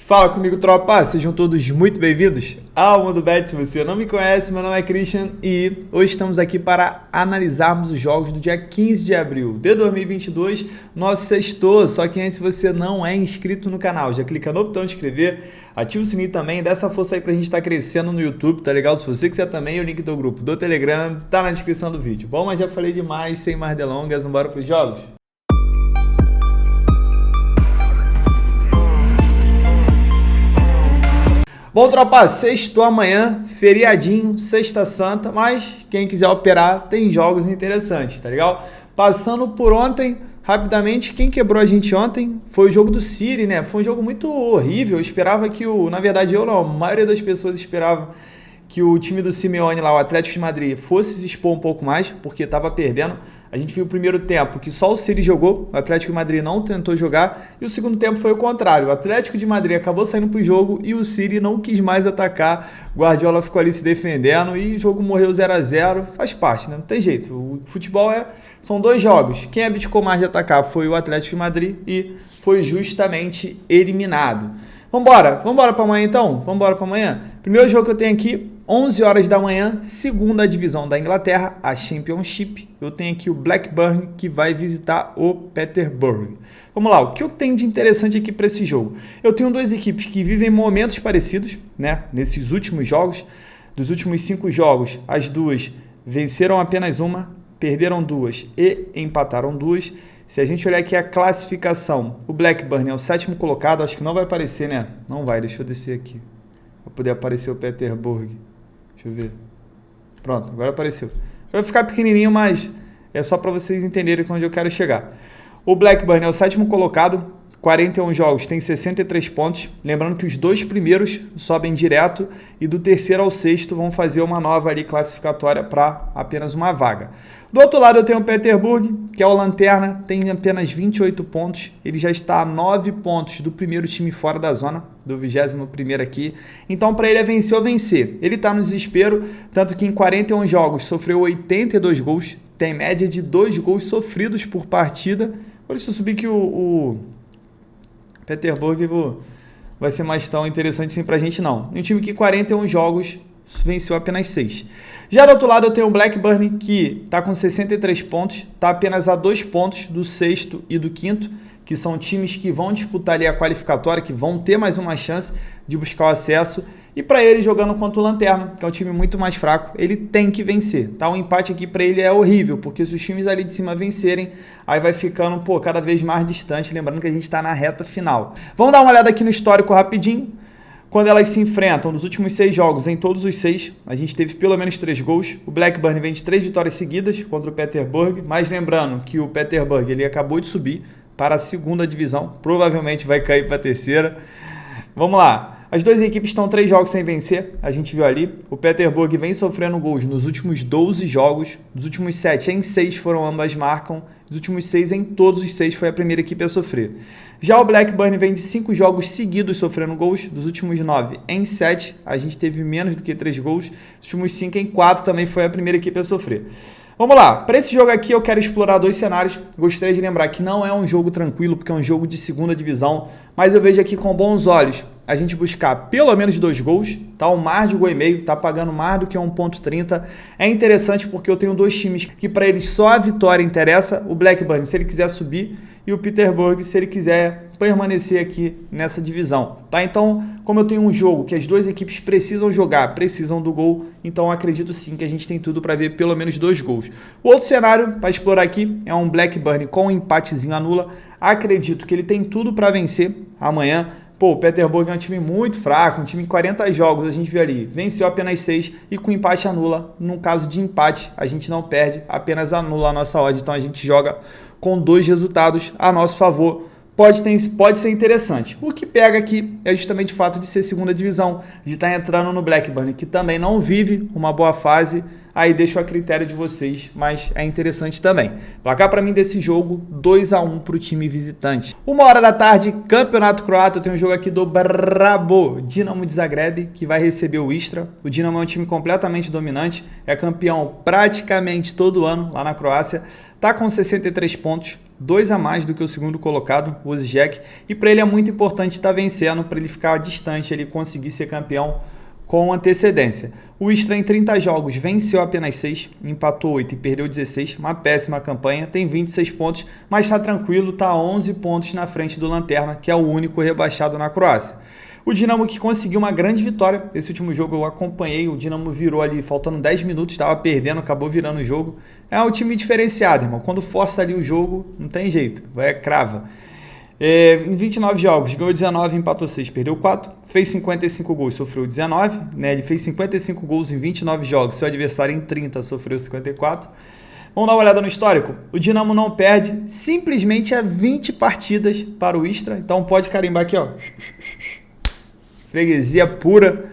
Fala comigo, tropa! Sejam todos muito bem-vindos ao Mundo Bet. Se você não me conhece, meu nome é Christian e hoje estamos aqui para analisarmos os jogos do dia 15 de abril de 2022, nosso sextou. Só que antes, se você não é inscrito no canal, já clica no botão de inscrever, ativa o sininho também, dá essa força aí pra gente estar crescendo no YouTube, tá legal? Se você quiser também, o link do grupo do Telegram tá na descrição do vídeo. Bom, mas já falei demais, sem mais delongas, vamos para os jogos? Bom, tropa, sextou amanhã, feriadinho, sexta santa, mas quem quiser operar tem jogos interessantes, tá legal? Passando por ontem, rapidamente, quem quebrou a gente ontem foi o jogo do City, né? Foi um jogo muito horrível, eu esperava que na verdade eu não, a maioria das pessoas esperava que o time do Simeone lá, o Atlético de Madrid, fosse se expor um pouco mais, porque estava perdendo. A gente viu o primeiro tempo que só o City jogou, o Atlético de Madrid não tentou jogar, e o segundo tempo foi o contrário. O Atlético de Madrid acabou saindo para o jogo e o City não quis mais atacar. O Guardiola ficou ali se defendendo e o jogo morreu 0-0. Faz parte, né? Não tem jeito. O futebol são dois jogos. Quem abdicou mais de atacar foi o Atlético de Madrid e foi justamente eliminado. Vambora para amanhã então? Vambora para amanhã? Primeiro jogo que eu tenho aqui, 11 horas da manhã, segunda divisão da Inglaterra, a Championship. Eu tenho aqui o Blackburn que vai visitar o Peterborough. Vamos lá, o que eu tenho de interessante aqui para esse jogo? Eu tenho duas equipes que vivem momentos parecidos, né? Nesses últimos jogos, dos últimos 5 jogos, as duas venceram apenas uma, perderam 2 e empataram 2. Se a gente olhar aqui a classificação, o Blackburn é o 7º colocado, acho que não vai aparecer, né? Não vai, deixa eu descer aqui. Para poder aparecer o Peterborough. Deixa eu ver. Pronto, agora apareceu. Vai ficar pequenininho, mas é só para vocês entenderem onde eu quero chegar. O Blackburn é o 7º colocado, 41 jogos, tem 63 pontos. Lembrando que os 2 primeiros sobem direto e do 3º ao 6º vão fazer uma nova ali classificatória para apenas uma vaga. Do outro lado eu tenho o Peterborough, que é o lanterna, tem apenas 28 pontos. Ele já está a 9 pontos do primeiro time fora da zona, do 21º aqui. Então para ele é vencer ou vencer. Ele está no desespero, tanto que em 41 jogos sofreu 82 gols, tem média de 2 gols sofridos por partida. Por isso eu subi que o Peterborough vai ser mais tão interessante assim pra gente não. Um time que 41 jogos venceu apenas 6. Já do outro lado eu tenho o Blackburn que está com 63 pontos, está apenas a 2 pontos do 6º e do 5º, que são times que vão disputar ali a qualificatória, que vão ter mais uma chance de buscar o acesso. E para ele, jogando contra o Lanterna, que é um time muito mais fraco, ele tem que vencer. Tá? O empate aqui para ele é horrível, porque se os times ali de cima vencerem, aí vai ficando cada vez mais distante, lembrando que a gente está na reta final. Vamos dar uma olhada aqui no histórico rapidinho. Quando elas se enfrentam nos últimos 6 jogos, em todos os 6, a gente teve pelo menos 3 gols. O Blackburn vem de 3 vitórias seguidas contra o Peterborough, mas lembrando que o Peterborough ele acabou de subir para a 2ª divisão, provavelmente vai cair para a 3ª. Vamos lá. As duas equipes estão 3 jogos sem vencer, a gente viu ali. O Peterborough vem sofrendo gols nos últimos 12 jogos, dos últimos 7 em 6 foram ambas marcam, dos últimos 6 em todos os 6 foi a primeira equipe a sofrer. Já o Blackburn vem de 5 jogos seguidos sofrendo gols, dos últimos 9 em 7, a gente teve menos do que 3 gols, dos últimos 5 em 4 também foi a primeira equipe a sofrer. Vamos lá, para esse jogo aqui eu quero explorar 2 cenários, gostaria de lembrar que não é um jogo tranquilo, porque é um jogo de 2ª divisão, mas eu vejo aqui com bons olhos a gente buscar pelo menos 2 gols, tá? Um mais de 1,5 gol, tá pagando mais do que 1,30. É interessante porque eu tenho 2 times que para eles só a vitória interessa, o Blackburn se ele quiser subir e o Peterborough se ele quiser permanecer aqui nessa divisão, tá? Então, como eu tenho um jogo que as 2 equipes precisam jogar, precisam do gol, então acredito sim que a gente tem tudo para ver pelo menos 2 gols. O outro cenário para explorar aqui é um Blackburn com um empatezinho anula. Acredito que ele tem tudo para vencer amanhã. O Peterborough é um time muito fraco, um time em 40 jogos, a gente viu ali, venceu apenas 6 e com empate anula. No caso de empate, a gente não perde, apenas anula a nossa odd, então a gente joga com 2 resultados a nosso favor. Pode ser interessante. O que pega aqui é justamente o fato de ser 2ª divisão, de estar entrando no Blackburn, que também não vive uma boa fase, aí deixo a critério de vocês, mas é interessante também. Placar para mim desse jogo, 2-1 para o time visitante. 1h da tarde, Campeonato Croata, eu tenho um jogo aqui do Brabo, Dinamo de Zagreb, que vai receber o Istra. O Dinamo é um time completamente dominante, é campeão praticamente todo ano lá na Croácia, tá com 63 pontos, 2 a mais do que o segundo colocado, o Osijek, e para ele é muito importante estar vencendo, para ele ficar distante, ele conseguir ser campeão com antecedência. O Istra em 30 jogos venceu apenas 6, empatou 8 e perdeu 16, uma péssima campanha, tem 26 pontos, mas está tranquilo, está 11 pontos na frente do Lanterna, que é o único rebaixado na Croácia. O Dinamo que conseguiu uma grande vitória, esse último jogo eu acompanhei, o Dinamo virou ali, faltando 10 minutos, estava perdendo, acabou virando o jogo. É um time diferenciado, irmão, quando força ali o jogo, não tem jeito, vai crava. Em 29 jogos, ganhou 19, empatou 6, perdeu 4, fez 55 gols, sofreu 19, né? Ele fez 55 gols em 29 jogos, seu adversário em 30 sofreu 54. Vamos dar uma olhada no histórico? O Dinamo não perde simplesmente há 20 partidas para o Istra, então pode carimbar aqui, ó. Freguesia pura.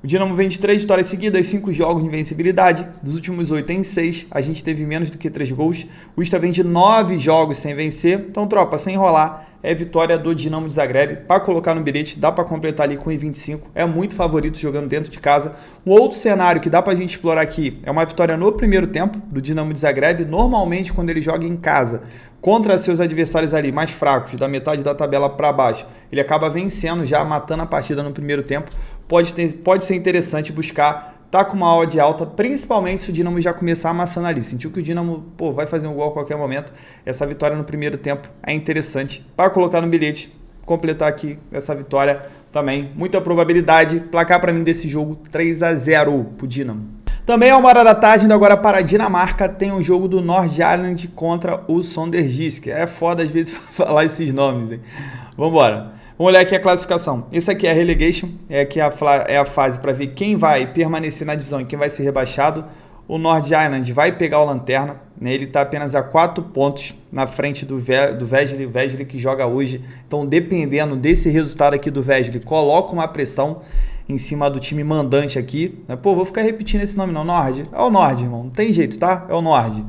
O Dinamo vem de 3 vitórias seguidas, 5 jogos de invencibilidade. Dos últimos 8 em 6, a gente teve menos do que 3 gols. O Istra vem de 9 jogos sem vencer. Então, tropa, sem enrolar, é vitória do Dinamo de Zagreb. Para colocar no bilhete, dá para completar ali com 1,25. É muito favorito jogando dentro de casa. Um outro cenário que dá para a gente explorar aqui é uma vitória no primeiro tempo do Dinamo de Zagreb. Normalmente, quando ele joga em casa contra seus adversários ali mais fracos, da metade da tabela para baixo, ele acaba vencendo já, matando a partida no primeiro tempo. Pode ser interessante buscar, tá com uma odd alta, principalmente se o Dinamo já começar amassando ali. Sentiu que o Dinamo vai fazer um gol a qualquer momento. Essa vitória no primeiro tempo é interessante para colocar no bilhete, completar aqui essa vitória também. Muita probabilidade. Placar para mim desse jogo 3-0 pro Dinamo. Também é 1h da tarde, indo agora para a Dinamarca, tem um jogo do Nordsjælland contra o Sonderjysk. É foda às vezes falar esses nomes, hein? Vambora. Vamos olhar aqui a classificação. Esse aqui é a relegation, é a fase para ver quem vai permanecer na divisão e quem vai ser rebaixado. O vai pegar o Lanterna, né? Ele está apenas a 4 pontos na frente do Vesely que joga hoje. Então, dependendo desse resultado aqui do Vesely, coloca uma pressão em cima do time mandante aqui. Vou ficar repetindo esse nome não, Nord. É o Nord, irmão, não tem jeito, tá? É o Nord.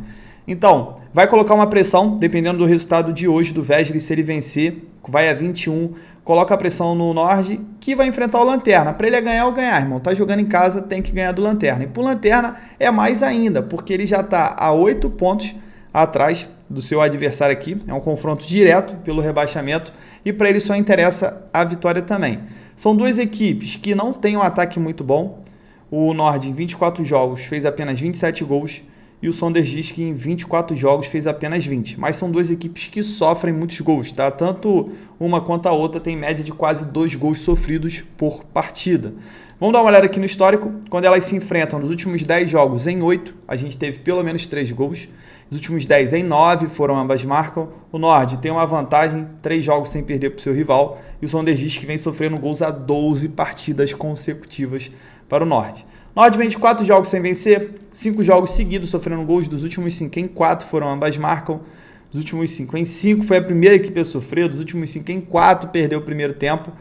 Então, vai colocar uma pressão, dependendo do resultado de hoje do Vesely, se ele vencer, vai a 21, coloca a pressão no Nord, que vai enfrentar o Lanterna. Para ele ganhar ou ganhar, irmão. Tá jogando em casa, tem que ganhar do Lanterna. E pro Lanterna é mais ainda, porque ele já tá a 8 pontos atrás do seu adversário aqui. É um confronto direto pelo rebaixamento e para ele só interessa a vitória também. São duas equipes que não têm um ataque muito bom. O Nord, em 24 jogos, fez apenas 27 gols e o Sonderjysk, em 24 jogos, fez apenas 20. Mas são duas equipes que sofrem muitos gols, tá? Tanto uma quanto a outra tem média de quase 2 gols sofridos por partida. Vamos dar uma olhada aqui no histórico. Quando elas se enfrentam nos últimos 10 jogos, em 8, a gente teve pelo menos 3 gols. Nos últimos 10, em 9, foram ambas marcam. O Nord tem uma vantagem, 3 jogos sem perder para o seu rival. E o Sonderjysk vem sofrendo gols a 12 partidas consecutivas para o Nord. O Nord vem de 4 jogos sem vencer, 5 jogos seguidos sofrendo gols. Dos últimos 5, em 4 foram ambas marcam. Dos últimos 5, em 5 foi a primeira equipe a sofrer. Dos últimos 5, em 4 perdeu o primeiro tempo.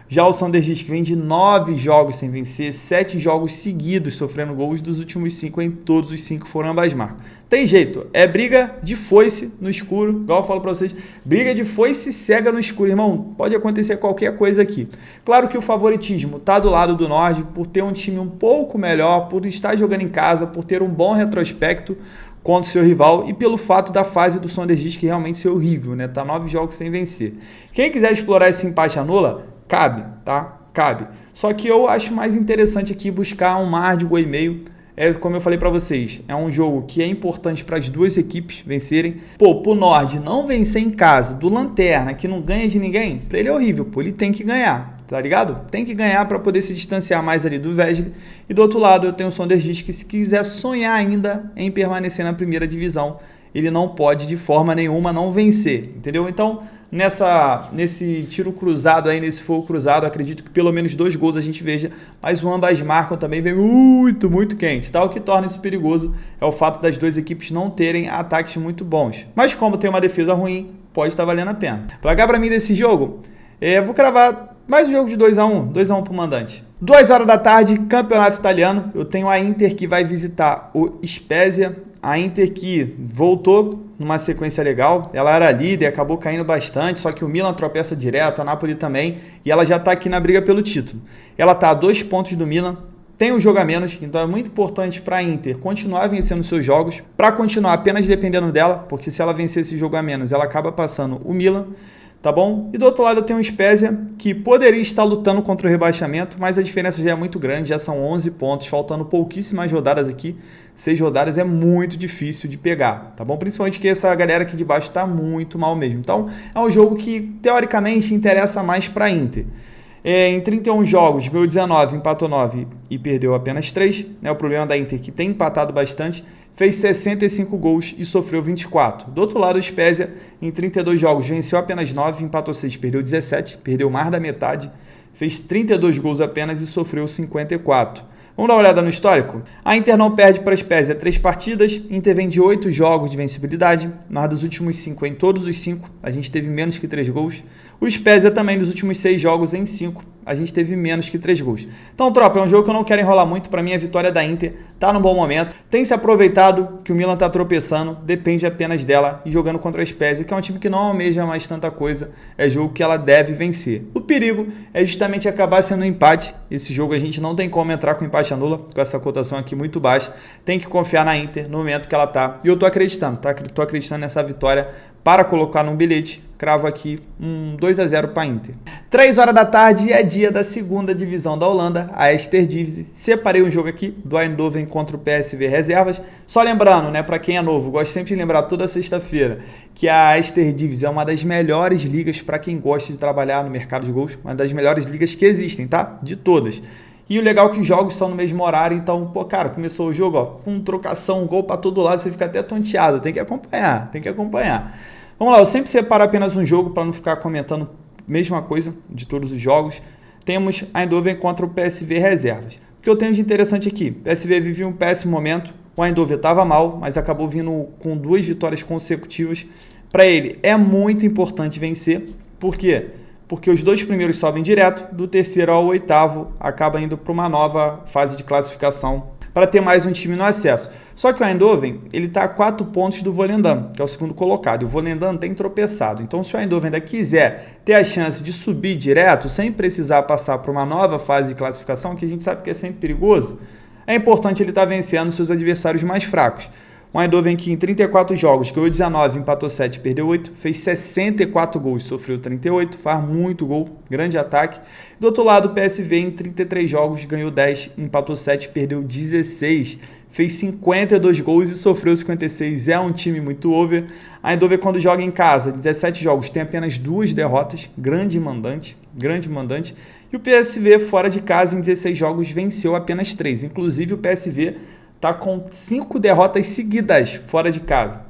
Já o Sonderjysk vem de 9 jogos sem vencer, 7 jogos seguidos sofrendo gols. Dos últimos 5, em todos os 5 foram ambas marcas. Tem jeito, é briga de foice no escuro, igual eu falo pra vocês, briga de foice cega no escuro, irmão, pode acontecer qualquer coisa aqui. Claro que o favoritismo tá do lado do Nord, por ter um time um pouco melhor, por estar jogando em casa, por ter um bom retrospecto contra o seu rival e pelo fato da fase do Sonderjysk realmente ser horrível, né? Tá 9 jogos sem vencer. Quem quiser explorar esse empate anula, cabe, tá? Cabe. Só que eu acho mais interessante aqui buscar um mar de gol e meio. Como eu falei para vocês, é um jogo que é importante para as duas equipes vencerem. Pro Nord não vencer em casa do Lanterna, que não ganha de ninguém, para ele é horrível, ele tem que ganhar, tá ligado? Tem que ganhar para poder se distanciar mais ali do Vesely. E do outro lado eu tenho o Sonderjysk, que se quiser sonhar ainda em permanecer na primeira divisão, ele não pode de forma nenhuma não vencer, entendeu? Então, nesse tiro cruzado aí, nesse fogo cruzado, acredito que pelo menos 2 gols a gente veja, mas o ambas marcam também vem muito, muito quente, tá? O que torna isso perigoso é o fato das duas equipes não terem ataques muito bons. Mas como tem uma defesa ruim, pode estar valendo a pena. Placar para mim desse jogo, vou cravar mais um jogo de 2-1, 2-1 pro mandante. 2h da tarde, campeonato italiano, eu tenho a Inter que vai visitar o Spezia. A Inter que voltou numa sequência legal, ela era líder, acabou caindo bastante, só que o Milan tropeça direto, a Napoli também, e ela já está aqui na briga pelo título. Ela está a 2 pontos do Milan, tem um jogo a menos, então é muito importante para a Inter continuar vencendo seus jogos, para continuar apenas dependendo dela, porque se ela vencer esse jogo a menos, ela acaba passando o Milan, tá bom? E do outro lado eu tenho o Spezia, que poderia estar lutando contra o rebaixamento, mas a diferença já é muito grande, já são 11 pontos, faltando pouquíssimas rodadas aqui, 6 rodadas é muito difícil de pegar, tá bom? Principalmente que essa galera aqui de baixo tá muito mal mesmo. Então é um jogo que teoricamente interessa mais para a Inter. Em 31 jogos, ganhou 19, empatou 9 e perdeu apenas 3. O problema da Inter que tem empatado bastante, fez 65 gols e sofreu 24. Do outro lado, o Spezia, em 32 jogos, venceu apenas 9, empatou 6, perdeu 17, perdeu mais da metade, fez 32 gols apenas e sofreu 54. Vamos dar uma olhada no histórico? A Inter não perde para a Spezia 3 partidas, Inter vem de 8 jogos de vencibilidade, mas dos últimos 5, em todos os 5, a gente teve menos que 3 gols. O Spezia também, dos últimos 6 jogos, em 5, a gente teve menos que 3 gols. Então, tropa, é um jogo que eu não quero enrolar muito, para mim a vitória da Inter tá num bom momento, tem se aproveitado que o Milan tá tropeçando, depende apenas dela e jogando contra a Spezia, que é um time que não almeja mais tanta coisa, é jogo que ela deve vencer. O perigo é justamente acabar sendo um empate, esse jogo a gente não tem como entrar com empate anula, com essa cotação aqui muito baixa, tem que confiar na Inter no momento que ela tá, e eu tô acreditando, tá? Tô acreditando nessa vitória para colocar num bilhete, cravo aqui 2-0 para a Inter. 3 horas da tarde é dia da segunda divisão da Holanda, a Eredivisie. Separei um jogo aqui do Eindhoven contra o PSV reservas. Só lembrando, né, para quem é novo, gosto sempre de lembrar toda sexta-feira que a Eredivisie é uma das melhores ligas para quem gosta de trabalhar no mercado de gols, uma das melhores ligas que existem, tá? De todas. E o legal é que os jogos são no mesmo horário, então, pô, cara, começou o jogo, ó, com trocação, um gol para todo lado, você fica até tonteado, tem que acompanhar, tem que acompanhar. Vamos lá, eu sempre separo apenas um jogo para não ficar comentando a mesma coisa de todos os jogos. Temos a Eindhoven contra o PSV reservas. O que eu tenho de interessante aqui, o PSV vivia um péssimo momento, o Eindhoven estava mal, mas acabou vindo com 2 vitórias consecutivas. Para ele é muito importante vencer, por quê? Porque os 2 primeiros sobem direto, do terceiro ao 8º acaba indo para uma nova fase de classificação para ter mais um time no acesso. Só que o Eindhoven, ele está a 4 pontos do Volendam, que é o segundo colocado, e o Volendam tem tropeçado. Então, se o Eindhoven ainda quiser ter a chance de subir direto, sem precisar passar por uma nova fase de classificação, que a gente sabe que é sempre perigoso, é importante ele estar vencendo seus adversários mais fracos. O Eindhoven que em 34 jogos ganhou 19, empatou 7, perdeu 8, fez 64 gols, sofreu 38, faz muito gol, grande ataque. Do outro lado, o PSV em 33 jogos ganhou 10, empatou 7, perdeu 16, fez 52 gols e sofreu 56. É um time muito over. A Eindhoven, quando joga em casa, 17 jogos, tem apenas 2 derrotas, grande mandante. E o PSV fora de casa em 16 jogos venceu apenas 3. Inclusive o PSV está com 5 derrotas seguidas fora de casa.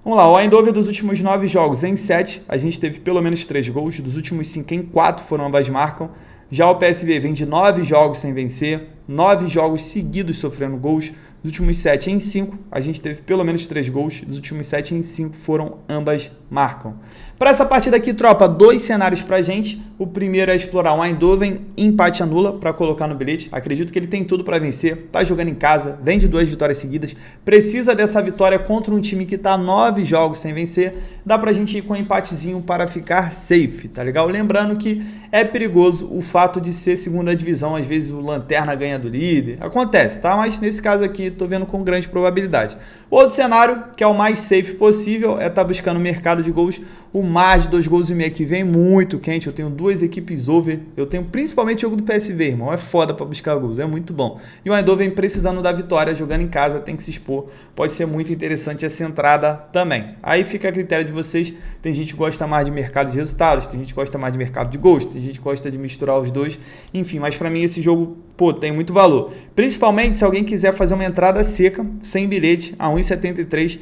Vamos lá, o Eindhoven dos últimos 9 jogos, em 7, a gente teve pelo menos 3 gols, dos últimos 5 em 4 foram ambas marcam. Já o PSV vem de 9 jogos sem vencer, 9 jogos seguidos sofrendo gols, dos últimos 7 em 5, a gente teve pelo menos 3 gols, dos últimos 7 em 5 foram ambas marcam. Para essa partida aqui, tropa, 2 cenários pra gente. O primeiro é explorar um Eindhoven empate anula para colocar no bilhete. Acredito que ele tem tudo para vencer, tá jogando em casa, vem de 2 vitórias seguidas, precisa dessa vitória contra um time que tá 9 jogos sem vencer. Dá pra gente ir com um empatezinho para ficar safe, tá legal? Lembrando que é perigoso o fato de ser segunda divisão, às vezes o lanterna ganha do líder, acontece, tá? Mas nesse caso aqui, tô vendo com grande probabilidade. Outro cenário, que é o mais safe possível, é estar buscando o mercado de gols, o mais de 2 gols e meio que vem muito quente. Eu tenho 2 equipes over, eu tenho principalmente o jogo do PSV, irmão, é foda para buscar gols, é muito bom. E o Eindhoven precisando da vitória, jogando em casa, tem que se expor, pode ser muito interessante essa entrada também. Aí fica a critério de vocês, tem gente que gosta mais de mercado de resultados, tem gente que gosta mais de mercado de gols, tem gente que gosta de misturar os dois, enfim, mas para mim esse jogo, pô, tem muito valor. Principalmente se alguém quiser fazer uma entrada seca, sem bilhete, a 1,73,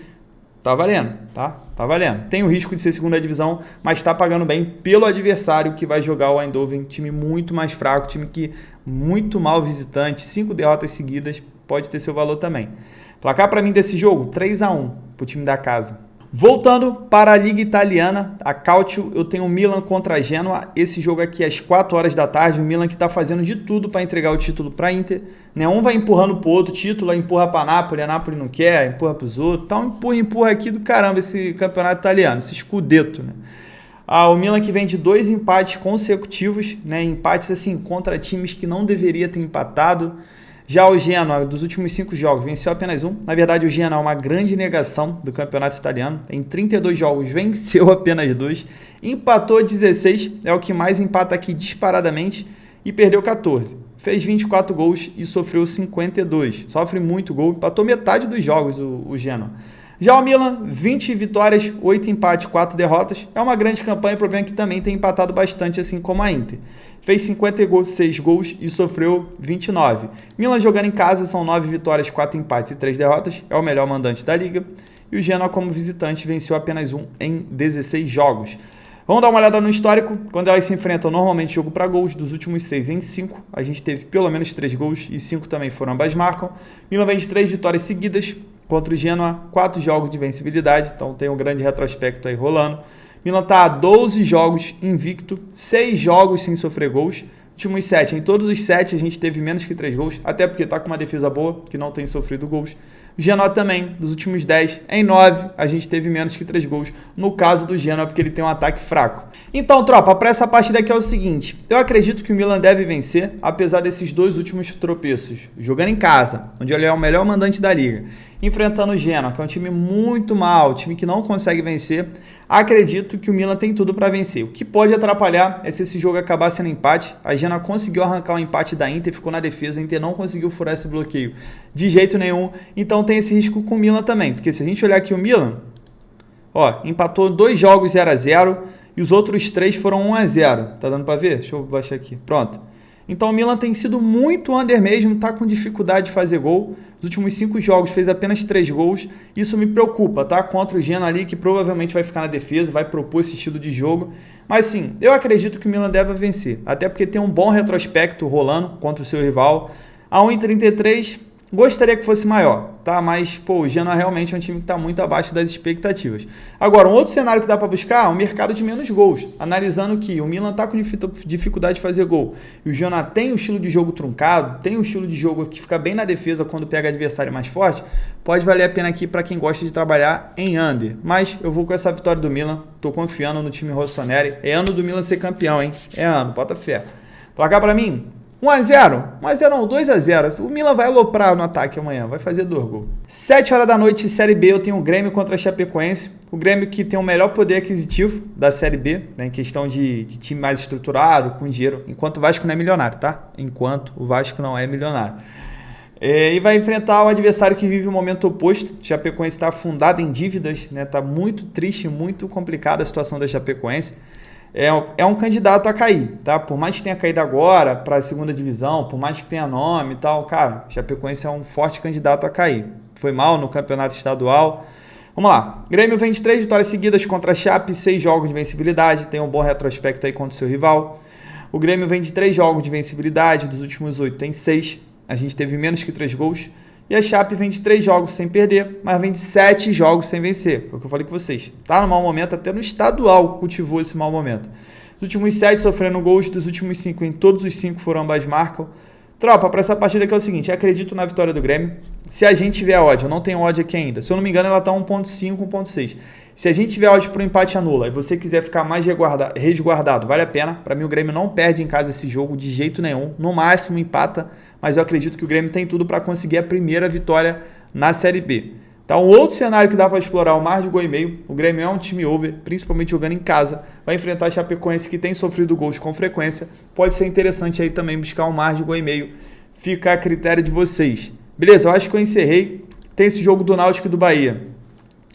tá valendo, tá? Tá valendo. Tem o risco de ser segunda divisão, mas tá pagando bem pelo adversário que vai jogar o Eindhoven, time muito mais fraco, time que muito mal visitante, 5 derrotas seguidas, pode ter seu valor também. Placar para mim desse jogo, 3-1 pro time da casa. Voltando para a Liga Italiana, a Calcio, eu tenho o Milan contra a Genoa, esse jogo aqui às 4 horas da tarde, o Milan que está fazendo de tudo para entregar o título para a Inter, né? Um vai empurrando para o outro título, empurra para a Napoli não quer, empurra para os outros, tá um empurra aqui do caramba esse campeonato italiano, esse scudetto, né? O Milan que vem de 2 empates consecutivos, né? Empates assim contra times que não deveria ter empatado, Já o Genoa, dos últimos 5 jogos, venceu apenas um. Na verdade, o Genoa é uma grande negação do campeonato italiano. Em 32 jogos, venceu apenas 2. Empatou 16, é o que mais empata aqui disparadamente, e perdeu 14. Fez 24 gols e sofreu 52. Sofre muito gol, empatou metade dos jogos o Genoa. Já o Milan, 20 vitórias, 8 empates, 4 derrotas. É uma grande campanha, o problema é que também tem empatado bastante, assim como a Inter. Fez 56 gols e sofreu 29. Milan jogando em casa, são 9 vitórias, 4 empates e 3 derrotas. É o melhor mandante da liga. E o Genoa, como visitante, venceu apenas um em 16 jogos. Vamos dar uma olhada no histórico. Quando elas se enfrentam, normalmente jogo para gols. Dos últimos 6 em 5, a gente teve pelo menos 3 gols e 5 também foram ambas marcam. Milan vem de 3 vitórias seguidas. Contra o Genoa, 4 jogos de vencibilidade, então tem um grande retrospecto aí rolando. Milan está a 12 jogos invicto, 6 jogos sem sofrer gols. Últimos 7, em todos os 7 a gente teve menos que 3 gols, até porque está com uma defesa boa, que não tem sofrido gols. O Genoa também, dos últimos 10, em 9 a gente teve menos que 3 gols, no caso do Genoa, porque ele tem um ataque fraco. Então, tropa, para essa partida aqui é o seguinte, eu acredito que o Milan deve vencer, apesar desses 2 últimos tropeços. Jogando em casa, onde ele é o melhor mandante da liga, enfrentando o Genoa, que é um time muito mal, time que não consegue vencer, acredito que o Milan tem tudo para vencer. O que pode atrapalhar é se esse jogo acabar sendo empate. A Genoa conseguiu arrancar o empate da Inter, ficou na defesa, a Inter não conseguiu furar esse bloqueio de jeito nenhum, então tem esse risco com o Milan também, porque se a gente olhar aqui o Milan, ó, empatou 2 jogos 0-0 e os outros 3 foram 1-0, tá dando para ver? Deixa eu baixar aqui, pronto. Então o Milan tem sido muito under mesmo, tá com dificuldade de fazer gol. Nos últimos 5 jogos fez apenas 3 gols. Isso me preocupa, tá? Contra o Genoa ali, que provavelmente vai ficar na defesa, vai propor esse estilo de jogo. Mas sim, eu acredito que o Milan deve vencer. Até porque tem um bom retrospecto rolando contra o seu rival. A 1,33 gostaria que fosse maior, tá? Mas, pô, o Genoa realmente é um time que está muito abaixo das expectativas. Agora, um outro cenário que dá para buscar é um mercado de menos gols. Analisando que o Milan está com dificuldade de fazer gol e o Genoa tem um estilo de jogo truncado, tem um estilo de jogo que fica bem na defesa quando pega adversário mais forte, pode valer a pena aqui para quem gosta de trabalhar em under. Mas eu vou com essa vitória do Milan, tô confiando no time rossoneri. É ano do Milan ser campeão, hein? É ano, bota fé. Placar para mim? 1-0, 1-0 não, 2-0. O Milan vai aloprar no ataque amanhã, vai fazer 2 gols. 7 horas da noite, Série B, eu tenho o Grêmio contra a Chapecoense. O Grêmio que tem o melhor poder aquisitivo da Série B, né, em questão de time mais estruturado, com dinheiro, enquanto o Vasco não é milionário, tá? Enquanto o Vasco não é milionário. E vai enfrentar o adversário que vive o momento oposto. A Chapecoense está afundada em dívidas, né? Tá muito triste, muito complicada a situação da Chapecoense. É um candidato a cair, tá? Por mais que tenha caído agora para a segunda divisão, por mais que tenha nome e tal, cara, Chapecoense é um forte candidato a cair. Foi mal no campeonato estadual. Vamos lá. Grêmio vem de 3 vitórias seguidas contra a Chape, 6 jogos de vencibilidade, tem um bom retrospecto aí contra o seu rival. O Grêmio vem de 3 jogos de vencibilidade, dos últimos 8 tem 6. A gente teve menos que 3 gols. E a Chape vem de 3 jogos sem perder, mas vem de 7 jogos sem vencer. Foi o que eu falei com vocês. Tá no mau momento, até no estadual cultivou esse mau momento. Os últimos 7 sofrendo gols, dos últimos 5 em todos os 5 foram ambas marcam. Tropa, para essa partida aqui é o seguinte, acredito na vitória do Grêmio. Se a gente tiver odd, eu não tenho odd aqui ainda. Se eu não me engano, ela tá 1.5, 1.6. Se a gente tiver odd para o empate anula e você quiser ficar mais resguardado, vale a pena. Para mim, o Grêmio não perde em casa esse jogo de jeito nenhum. No máximo, empata. Mas eu acredito que o Grêmio tem tudo para conseguir a primeira vitória na Série B. Tá, um outro cenário que dá para explorar, o mar de gol e meio. O Grêmio é um time over, principalmente jogando em casa. Vai enfrentar a Chapecoense, que tem sofrido gols com frequência. Pode ser interessante aí também buscar um mar de gol e meio. Fica a critério de vocês. Beleza, eu acho que eu encerrei. Tem esse jogo do Náutico e do Bahia.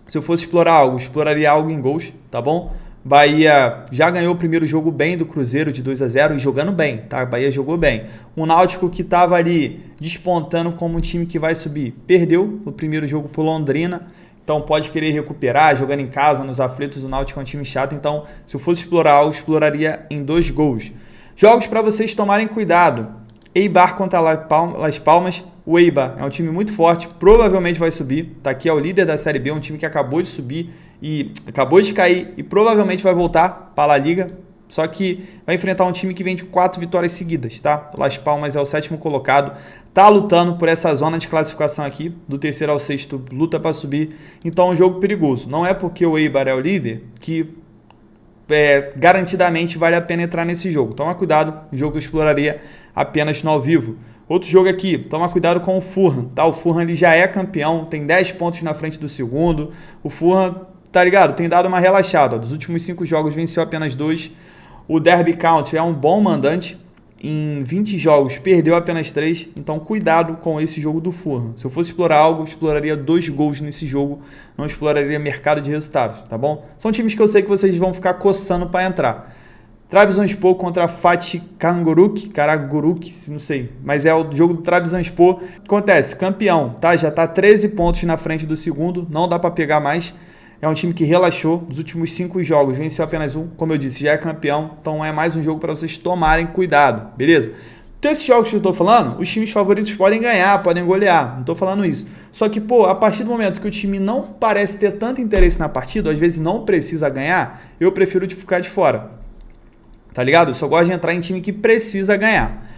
Se eu fosse explorar algo, exploraria algo em gols, tá bom? Bahia já ganhou o primeiro jogo bem do Cruzeiro de 2-0 e jogando bem, tá? Bahia jogou bem. O Náutico que estava ali despontando como um time que vai subir, perdeu o primeiro jogo por Londrina, então pode querer recuperar, jogando em casa, nos aflitos. O Náutico é um time chato, então se eu fosse explorar algo, exploraria em 2 gols. Jogos para vocês tomarem cuidado. Eibar contra Las Palmas. O Eibar é um time muito forte, provavelmente vai subir. Tá aqui, é o líder da Série B, um time que acabou de subir e acabou de cair e provavelmente vai voltar para a Liga. Só que vai enfrentar um time que vem de 4 vitórias seguidas, tá? O Las Palmas é o 7º colocado, tá lutando por essa zona de classificação aqui, do 3º ao 6º, luta para subir. Então é um jogo perigoso. Não é porque o Eibar é o líder que garantidamente vale a pena entrar nesse jogo. Toma cuidado, o jogo eu exploraria apenas no ao vivo. Outro jogo aqui, toma cuidado com o Fulham, tá? O Fulham ele já é campeão, tem 10 pontos na frente do segundo. O Fulham, tá ligado? Tem dado uma relaxada. Dos últimos 5 jogos venceu apenas 2. O Derby County é um bom mandante. Em 20 jogos perdeu apenas 3. Então cuidado com esse jogo do Fulham. Se eu fosse explorar algo, exploraria 2 gols nesse jogo. Não exploraria mercado de resultados, tá bom? São times que eu sei que vocês vão ficar coçando para entrar. Trabzonspor contra Fatih Karagümrük, não sei, mas é o jogo do Trabzonspor. Acontece, campeão, tá? Já tá 13 pontos na frente do segundo, não dá para pegar mais. É um time que relaxou, dos últimos 5 jogos venceu apenas 1, como eu disse, já é campeão, então é mais um jogo para vocês tomarem cuidado, beleza? Então esses jogos que eu tô falando, os times favoritos podem ganhar, podem golear, não tô falando isso. Só que, pô, a partir do momento que o time não parece ter tanto interesse na partida, ou às vezes não precisa ganhar, eu prefiro ficar de fora. Tá ligado? Eu só gosto de entrar em time que precisa ganhar.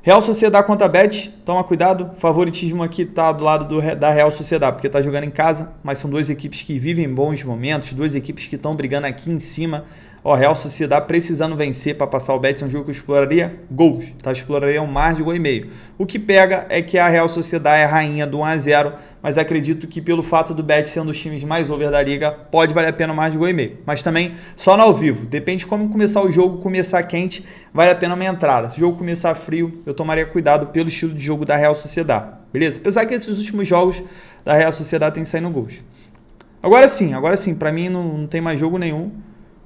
Real Sociedad contra Betis, toma cuidado. Favoritismo aqui tá do lado da Real Sociedad, porque tá jogando em casa, mas são 2 equipes que vivem bons momentos, 2 equipes que estão brigando aqui em cima. Ó, Real Sociedad precisando vencer para passar o Betis, é um jogo que eu exploraria gols, tá? Exploraria um mais de 1,5 gol. O que pega é que a Real Sociedad é a rainha do 1-0, mas acredito que pelo fato do Betis ser um dos times mais over da liga, pode valer a pena mais de 1,5 gol. Mas também só no ao vivo, depende de como começar o jogo, começar quente, vale a pena uma entrada. Se o jogo começar frio, eu tomaria cuidado pelo estilo de jogo da Real Sociedad, beleza? Apesar que esses últimos jogos da Real Sociedad tem saindo gols. Agora sim, para mim não tem mais jogo nenhum,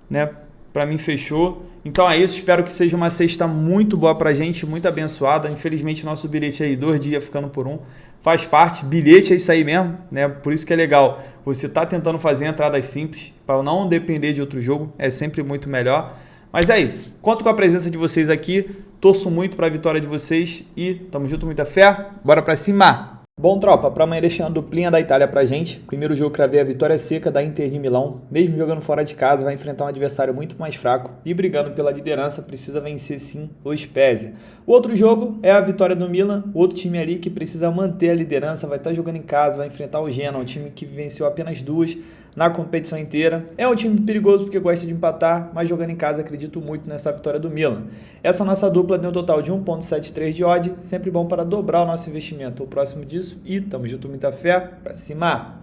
né? Para mim fechou. Então é isso, espero que seja uma sexta muito boa pra gente, muito abençoada. Infelizmente nosso bilhete aí 2 dias ficando por 1. Faz parte, bilhete é isso aí mesmo, né? Por isso que é legal. Você tá tentando fazer entradas simples para não depender de outro jogo, é sempre muito melhor. Mas é isso. Conto com a presença de vocês aqui, torço muito para a vitória de vocês e tamo junto, muita fé. Bora pra cima. Bom, tropa, para amanhã deixando a duplinha da Itália pra gente. Primeiro jogo cravei a vitória seca da Inter de Milão. Mesmo jogando fora de casa, vai enfrentar um adversário muito mais fraco e brigando pela liderança, precisa vencer sim o Spezia. O outro jogo é a vitória do Milan, outro time ali que precisa manter a liderança, vai estar jogando em casa, vai enfrentar o Genoa, um time que venceu apenas 2 na competição inteira. É um time perigoso porque gosta de empatar, mas jogando em casa acredito muito nessa vitória do Milan. Essa nossa dupla deu um total de 1.73 de odd, sempre bom para dobrar o nosso investimento. O próximo disso e tamo junto, muita fé, pra cima!